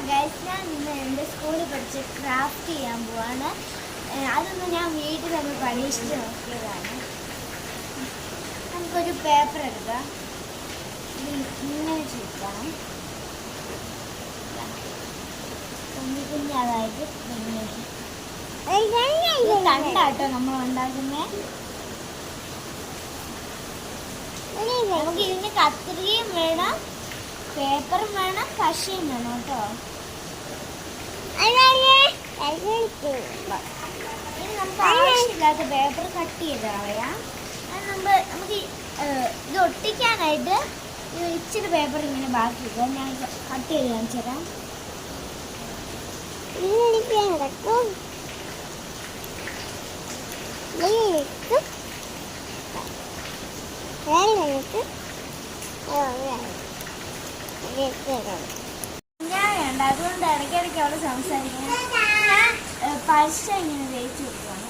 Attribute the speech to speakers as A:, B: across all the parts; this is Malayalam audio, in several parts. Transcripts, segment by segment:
A: ഗൈസ്, ഞാൻ ഇന്ന് എൻ്റെ സ്കൂളിൽ പഠിച്ച് ക്രാഫ്റ്റ് ചെയ്യാൻ പോവാണ്. അതൊന്ന് ഞാൻ വീട്ടിലൊന്ന് പരീക്ഷിച്ച് നോക്കിയതാണ്. നമുക്കൊരു പേപ്പർ എടുക്കാം, ഇങ്ങനെ ചുറ്റാം, കുഞ്ഞു കുഞ്ഞതായിട്ട് കണ്ടാട്ടോ നമ്മൾ ഉണ്ടാക്കുന്നത്. നമുക്ക് ഇതിന് കത്രികയും വേണം, പേപ്പറും വേണം, കഷിയും വേണം കേട്ടോ. ഇനി നമുക്ക് ആവശ്യമില്ലാത്ത പേപ്പർ കട്ട് ചെയ്ത് കളയാം. നമുക്ക് ഇത് ഒട്ടിക്കാനായിട്ട് ഇച്ചിരി പേപ്പർ ഇങ്ങനെ ബാക്കി ഇല്ല, ഞാൻ കട്ട് ചെയ്ത് കാണിച്ചു തരാം. ഞാൻ വേണ്ട, അതുകൊണ്ട് ഇടയ്ക്കിടയ്ക്ക് അവിടെ സംസാരിക്കണം. ഞാൻ പശ ഇങ്ങനെ തേച്ച് കൊടുക്കണം.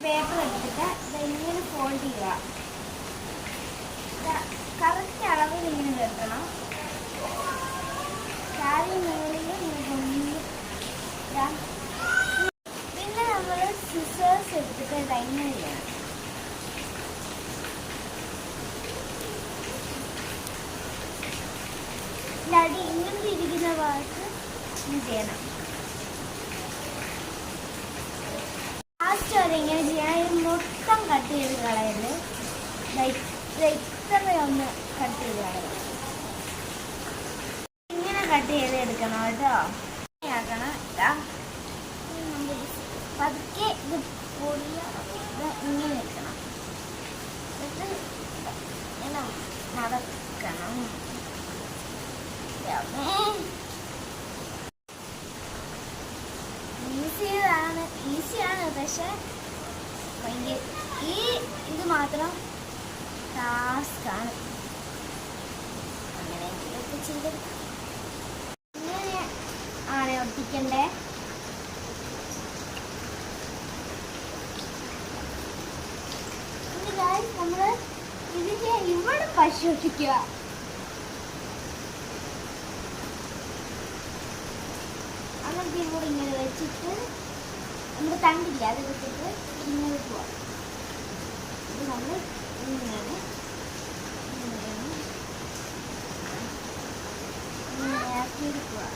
A: പേപ്പർ എടുത്തിട്ട് ഇതെങ്ങനെ ഫോൾഡ് ചെയ്യുക, കറക്റ്റ് അളവിൽ ഇങ്ങനെ വെക്കണം. പിന്നെ നമ്മൾ സിസേഴ്സ് എടുത്തിട്ട് ഇങ്ങനെ ചെയ്യണം. അടി ഇങ്ങനെ ഇരിക്കുന്ന ഭാഗത്ത് ചെയ്യണം. ലാസ്റ്റ് വരെ ഇങ്ങനെ ചെയ്യാൻ മൊത്തം കട്ട് ചെയ്ത് കളയല്, ഇത്ര ഒന്ന് കട്ട് ചെയ്ത് കളയണം. ഇങ്ങനെ കട്ട് ചെയ്ത് എടുക്കണം കേട്ടോ. ആക്കണം പതുക്കെ ഇത് ഇങ്ങനെ വെക്കണം, എന്നിട്ട് ഇങ്ങനെ നടക്കണം. ഈസിയാണ്, പക്ഷെ ഭയങ്കര ഇത് മാത്രം ടാസ്ക്കാണ്. അങ്ങനെയൊക്കെ ചെയ്തെടുക്കാം. ഇങ്ങനെ ആണ് ഒട്ടിക്കണ്ടേ. നമ്മൾ ഇതിന്റെ ഇവിടെ പശ ഒട്ടിക്കുക. നമുക്ക് ഇവിടെ ഇങ്ങനെ വെച്ചിട്ട് നമുക്ക് തണ്ടില്ല, അത് വെച്ചിട്ട് ഇങ്ങനെ പോവാം. ഇത് നമ്മൾ ഇങ്ങനെയാണ് ഇങ്ങനെ ആക്കിയിട്ട് പോവാം.